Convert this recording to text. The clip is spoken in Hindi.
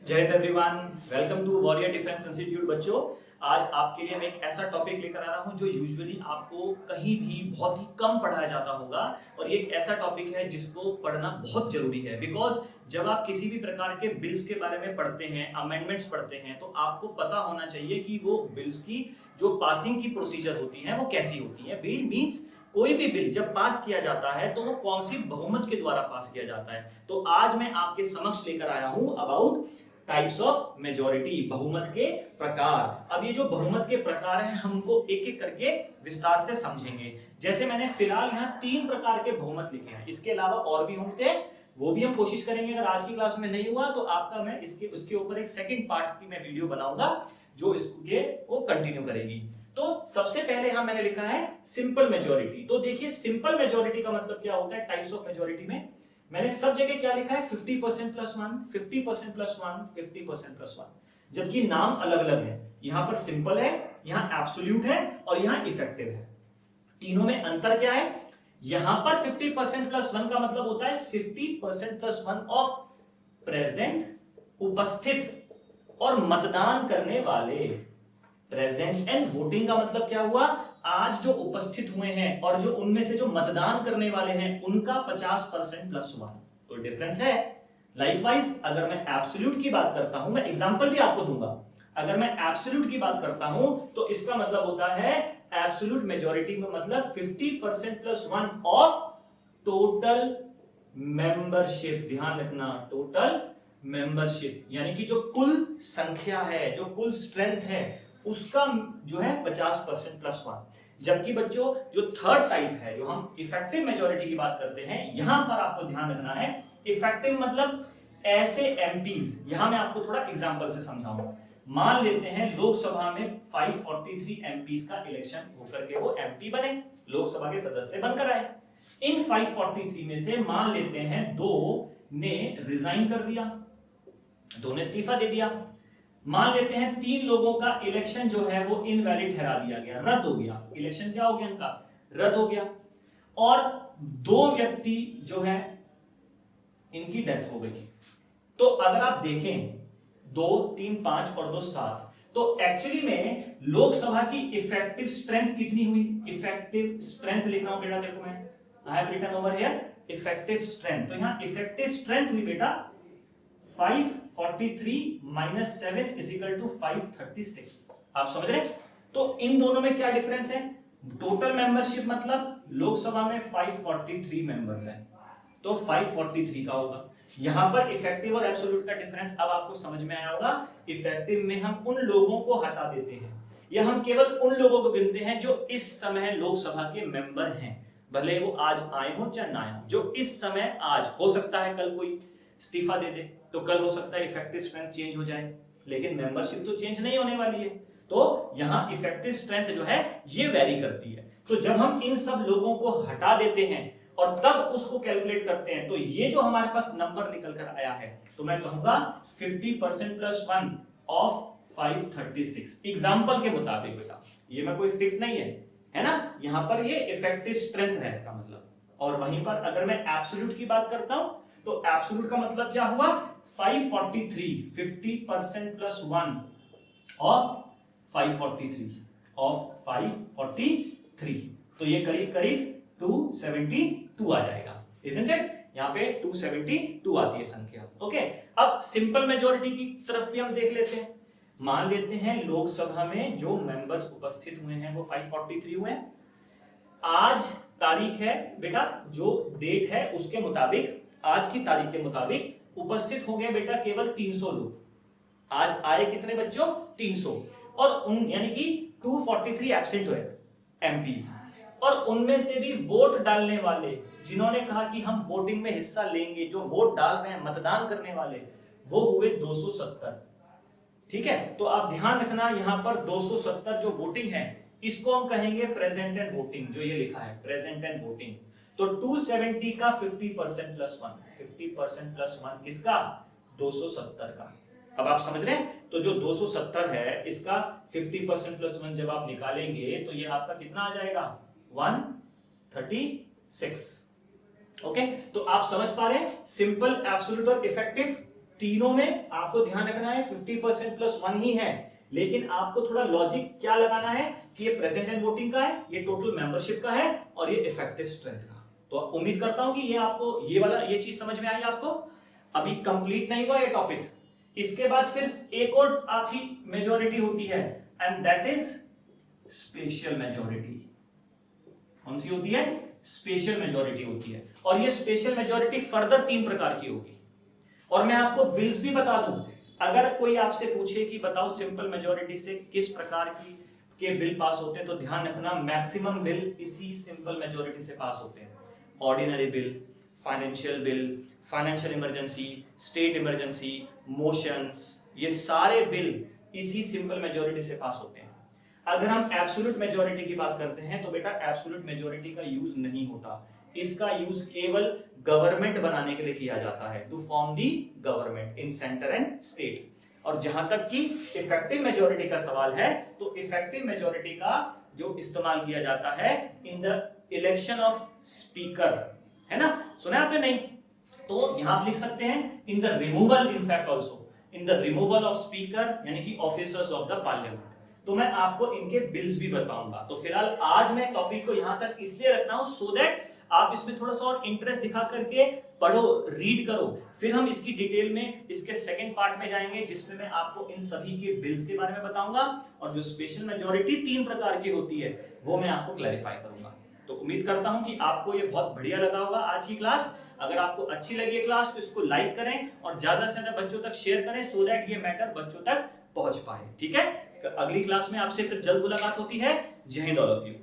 जय हिंद everyone, welcome to warrior defence institute. बच्चों, आज आपके लिए मैं एक ऐसा टॉपिक लेकर आ रहा हूं जो यूजुअली आपको कहीं भी बहुत ही कम पढ़ाया जाता होगा, और ये एक ऐसा टॉपिक है जिसको पढ़ना बहुत जरूरी है। बिकॉज जब आप किसी भी प्रकार के बिल्स के बारे में पढ़ते हैं, अमेंडमेंट्स पढ़ते हैं, तो आपको पता होना चाहिए कि वो बिल्स की जो पासिंग की प्रोसीजर होती है वो कैसी होती है। बिल मीन्स कोई भी बिल जब पास किया जाता है तो वो कौन सी बहुमत के द्वारा पास किया जाता है। तो आज मैं आपके समक्ष लेकर आया हूं अबाउट टाइप्स ऑफ मेजॉरिटी, बहुमत के प्रकार। अब ये जो बहुमत के प्रकार हैं हमको एक एक करके विस्तार से समझेंगे। जैसे मैंने फिलहाल यहाँ 3 प्रकार के बहुमत लिखे हैं, इसके अलावा और भी होंगे, वो भी हम कोशिश करेंगे। अगर आज की क्लास में नहीं हुआ तो आपका मैं उसके ऊपर एक सेकंड पार्ट की मैं वीडियो बनाऊंगा जो इसके को कंटिन्यू करेगी। तो सबसे पहले हम मैंने लिखा है सिंपल मेजॉरिटी। तो देखिए सिंपल मेजॉरिटी का मतलब क्या होता है टाइप्स ऑफ मेजॉरिटी में। मैंने सब जगह क्या लिखा है 50% प्लस 1, 50% प्लस 1, 50% प्लस 1, जबकि नाम अलग अलग है। यहां पर सिंपल है, यहां एब्सोल्यूट है और यहां इफेक्टिव है। तीनों में अंतर क्या है? यहां पर 50% प्लस 1 का मतलब होता है 50% प्लस 1 ऑफ प्रेजेंट, उपस्थित और मतदान करने वाले। प्रेजेंट एंड वोटिंग का मतलब क्या हुआ? आज जो उपस्थित हुए हैं और जो उनमें से जो मतदान करने वाले हैं उनका 50% प्लस 1, तो डिफरेंस है। लाइकवाइज अगर मैं एब्सोल्यूट की बात करता हूं, मैं एग्जांपल भी आपको दूंगा। अगर मैं एब्सोल्यूट की बात करता हूं तो इसका मतलब होता है एब्सोल्यूट मेजॉरिटी में मतलब 50% प्लस 1 ऑफ टोटल मेंबरशिप। ध्यान रखना, टोटल मेंबरशिप यानी कि जो कुल संख्या है, जो कुल स्ट्रेंथ है, उसका जो है 50% प्लस 1। जबकि बच्चों जो थर्ड टाइप है, जो हम इफेक्टिव मेजॉरिटी की बात करते हैं, यहां पर आपको ध्यान रखना है इफेक्टिव मतलब ऐसे एमपीज। यहां मैं आपको थोड़ा एग्जांपल से समझाऊंगा। मान लेते हैं लोकसभा में 543 एमपीज का इलेक्शन होकर के वो एमपी बने, लोकसभा के सदस्य बनकर आए। इन 543 में से मान लेते हैं 2 ने रिजाइन कर दिया, 2 ने इस्तीफा दे दिया। मान लेते हैं 3 लोगों का इलेक्शन जो है वो इनवैलिड ठहरा दिया गया, रद्द हो गया। इलेक्शन क्या हो गया? इनका रद्द हो गया। और 2 व्यक्ति जो है इनकी डेथ हो गई। तो अगर आप देखें 2, 3, 5 और 2, 7, तो एक्चुअली में लोकसभा की इफेक्टिव स्ट्रेंथ कितनी हुई? इफेक्टिव स्ट्रेंथ लिख रहा हूं बेटा, देखो मैं I have written over here effective strength. तो यहां इफेक्टिव स्ट्रेंथ हुई बेटा 543 माइनस 7 इज इक्वल टू 536। आप समझ रहे? तो इन दोनों में क्या डिफरेंस है? टोटल मेंबरशिप मतलब लोकसभा में 543 मेंबर्स हैं, तो 543 का होगा। यहां पर इफेक्टिव और एब्सोल्यूट का डिफरेंस अब आपको समझ में आया होगा। इफेक्टिव में हम उन लोगों को हटा देते हैं, या हम केवल उन लोगों को गिनते हैं जो इस समय लोकसभा के मेंबर हैं, भले वो आज आए हो चाहे ना आए हो। जो इस समय आज, हो सकता है कल कोई इस्तीफा दे दे तो कल हो सकता है इफेक्टिव स्ट्रेंथ चेंज हो जाए, लेकिन मेंबरशिप तो चेंज नहीं होने वाली है। तो यहां इफेक्टिव स्ट्रेंथ जो है ये वेरी करती है। तो जब हम इन सब लोगों को हटा देते हैं और तब उसको कैलकुलेट करते हैं, तो ये जो हमारे पास नंबर निकल कर आया है, तो मैं कहूंगा 50% प्लस 1 ऑफ 536 एग्जांपल के मुताबिक। बेटा ये मैं कोई फिक्स नहीं है ना, यहां पर ये इफेक्टिव स्ट्रेंथ है इसका मतलब। और वहीं पर अगर मैं एब्सोल्यूट की बात करता हूं तो एब्सोल्यूट का मतलब क्या हुआ? 543 50% प्लस 1 ऑफ 543 तो ये करीब करीब 272 आ जाएगा, isn't it? यहाँ पे 272 आती है संख्या। ओके, अब सिंपल मेजॉरिटी की तरफ भी हम देख लेते हैं। मान लेते हैं लोकसभा में जो मेंबर्स उपस्थित हुए हैं वो 543 हुए हैं। आज तारीख है बेटा, जो डेट है उसके मुताबिक, आज की तारीख के मुताबिक उपस्थित हो गए बेटा केवल 300 लोग। आज आए कितने बच्चों? 300। और उन यानी कि 243 एब्सेंट हुए एमपीज, और उनमें से भी वोट डालने वाले जिन्होंने कहा कि हम वोटिंग में हिस्सा लेंगे, जो वोट डाल रहे हैं, मतदान करने वाले, वो हुए 270। ठीक है, तो आप ध्यान रखना यहां पर 270 जो वोटिंग है इसको हम कहेंगे प्रेजेंट एंड वोटिंग, जो ये लिखा है प्रेजेंट एंड वोटिंग। तो 270 का 50% प्लस 1, 50% प्लस 1 किसका? 270 का। अब आप समझ रहे हैं? तो जो 270 है इसका 50% प्लस 1 जब आप निकालेंगे तो ये आपका कितना आ जाएगा? 136। ओके, तो आप समझ पा रहे हैं सिंपल, एब्सोल्यूट और इफेक्टिव। तीनों में आपको ध्यान रखना है 50% प्लस 1 ही है, लेकिन आपको थोड़ा लॉजिक क्या लगाना है कि ये प्रेजेंट एंड वोटिंग का है, ये टोटल मेंबरशिप का है और ये इफेक्टिव स्ट्रेंथ का। तो उम्मीद करता हूं कि ये आपको ये चीज समझ में आई आपको। अभी कंप्लीट नहीं हुआ ये टॉपिक, इसके बाद फिर एक और आपकी मेजॉरिटी होती है and that is special majority. कौन सी होती है? स्पेशल मेजॉरिटी होती है। और ये स्पेशल मेजॉरिटी फर्दर 3 प्रकार की होगी। और मैं आपको बिल्स भी बता दूं, अगर कोई आपसे पूछे कि बताओ सिंपल मेजॉरिटी से किस प्रकार के बिल पास होते हैं, तो ध्यान रखना मैक्सिमम बिल इसी सिंपल मेजॉरिटी से पास होते हैं। Ordinary bill, financial bill, financial emergency, state emergency, motions, ये सारे बिल इसी सिंपल मेजॉरिटी से पास होते हैं। अगर हम एब्सोल्यूट मेजॉरिटी की बात करते हैं तो बेटा एब्सोल्यूट मेजॉरिटी का यूज नहीं होता, इसका यूज केवल गवर्नमेंट बनाने के लिए किया जाता है, to form the government in centre and state. और जहां तक कि इफेक्टिव मेजॉरिटी का सवाल है, तो इफेक्टिव मेजॉरिटी का जो इस्तेमाल किया जाता है in the election of speaker, है ना, सुना आपने? नहीं तो यहां आप लिख सकते हैं in the removal, in fact also in the removal of speaker, यानी कि ऑफिसर्स ऑफ द पार्लियामेंट। तो मैं आपको इनके बिल्स भी बताऊंगा। तो फिलहाल आज मैं टॉपिक को यहां तक इसलिए रखना हूं सो दैट आप इसमें थोड़ा सा और इंटरेस्ट दिखा करके पढ़ो, रीड करो। फिर हम इसकी डिटेल में इसके सेकंड पार्ट में जाएंगे, जिसमें मैं आपको इन सभी के बिल्स के बारे में बताऊंगा और जो स्पेशल मेजॉरिटी 3 प्रकार की होती है वो मैं आपको क्लैरिफाई करूंगा। तो उम्मीद करता हूं कि आपको ये बहुत बढ़िया लगा होगा आज की क्लास। अगर आपको अच्छी लगी है क्लास तो इसको लाइक करें और ज्यादा से ज्यादा बच्चों तक शेयर करें सो दैट ये मैटर बच्चों तक पहुंच पाए। ठीक है, अगली क्लास में आपसे फिर जल्द मुलाकात होती है। जय हिंद ऑल ऑफ यू।